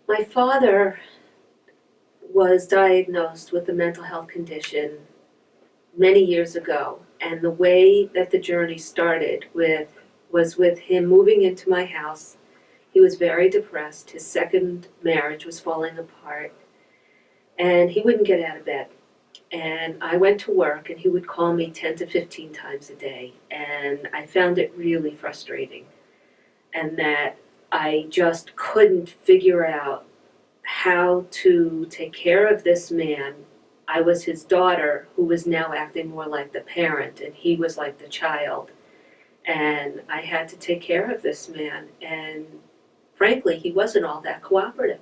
My father was diagnosed with a mental health condition many years ago, and the way that the journey started was with him moving into my house. He was very depressed. His second marriage was falling apart, and he wouldn't get out of bed. And I went to work, and he would call me 10 to 15 times a day, and I found it really frustrating, and that I just couldn't figure out how to take care of this man. I was his daughter who was now acting more like the parent, and he was like the child. And I had to take care of this man, and frankly, he wasn't all that cooperative.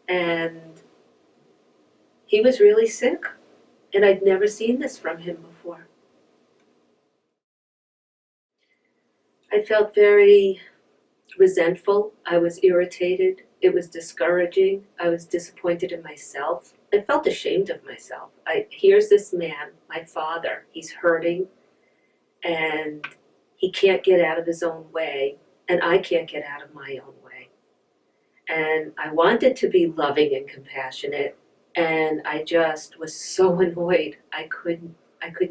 And he was really sick, and I'd never seen this from him before. I felt very resentful. I was irritated. It was discouraging. I was disappointed in myself. I felt ashamed of myself. Here's this man, my father, he's hurting, and he can't get out of his own way, and I can't get out of my own way. And I wanted to be loving and compassionate, and I just was so annoyed. I couldn't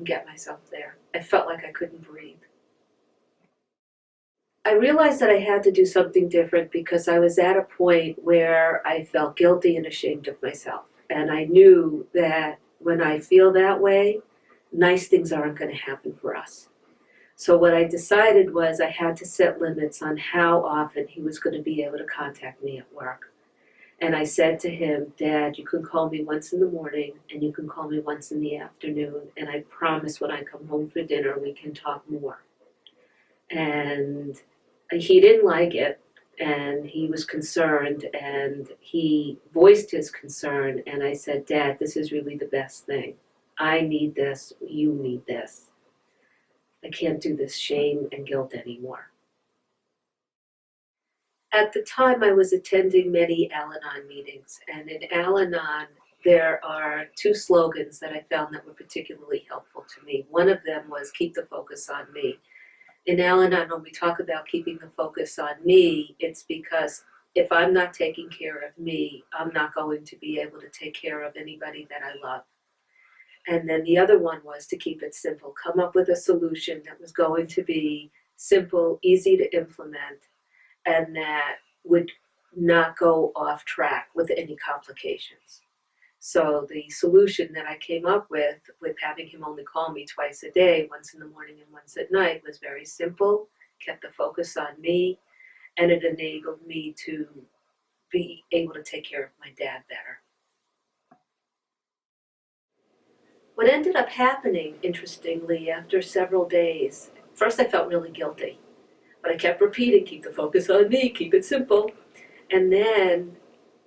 get myself there. I felt like I couldn't breathe. I realized that I had to do something different because I was at a point where I felt guilty and ashamed of myself. And I knew that when I feel that way, nice things aren't going to happen for us. So what I decided was I had to set limits on how often he was going to be able to contact me at work. And I said to him, Dad, you can call me once in the morning and you can call me once in the afternoon. And I promise when I come home for dinner, we can talk more. And he didn't like it, and he was concerned, and he voiced his concern, and I said, Dad, this is really the best thing. I need this, you need this. I can't do this shame and guilt anymore. At the time, I was attending many Al-Anon meetings, and in Al-Anon, there are two slogans that I found that were particularly helpful to me. One of them was, keep the focus on me. In Al-Anon, when we talk about keeping the focus on me, it's because if I'm not taking care of me, I'm not going to be able to take care of anybody that I love. And then the other one was to keep it simple, come up with a solution that was going to be simple, easy to implement, and that would not go off track with any complications. So the solution that I came up with having him only call me twice a day, once in the morning and once at night, was very simple, kept the focus on me, and it enabled me to be able to take care of my dad better. What ended up happening, interestingly, after several days, first I felt really guilty, but I kept repeating, keep the focus on me, keep it simple. And then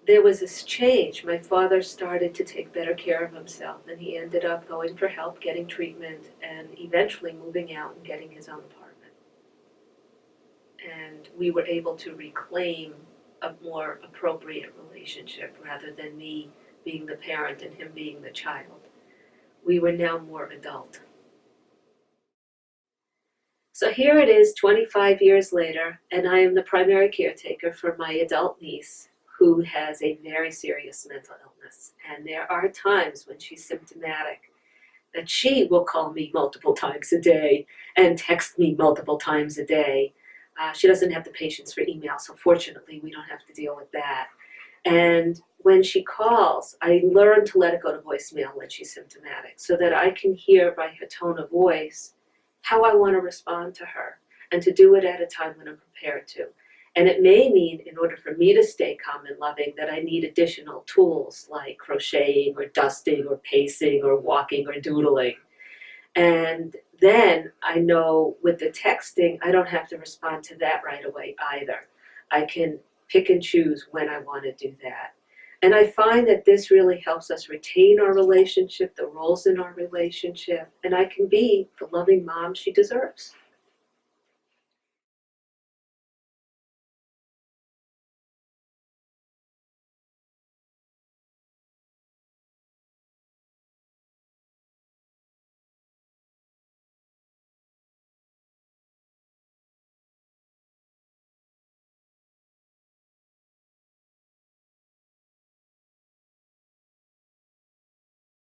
there was this change. My father started to take better care of himself, and he ended up going for help, getting treatment, and eventually moving out and getting his own apartment. And we were able to reclaim a more appropriate relationship rather than me being the parent and him being the child. We were now more adult. So here it is 25 years later, and I am the primary caretaker for my adult niece, who has a very serious mental illness. And there are times when she's symptomatic that she will call me multiple times a day and text me multiple times a day. She doesn't have the patience for email, so fortunately we don't have to deal with that. And when she calls, I learn to let it go to voicemail when she's symptomatic so that I can hear by her tone of voice how I want to respond to her, and to do it at a time when I'm prepared to. And it may mean, in order for me to stay calm and loving, that I need additional tools like crocheting or dusting or pacing or walking or doodling. And then I know with the texting, I don't have to respond to that right away either. I can pick and choose when I want to do that. And I find that this really helps us retain our relationship, the roles in our relationship, and I can be the loving mom she deserves.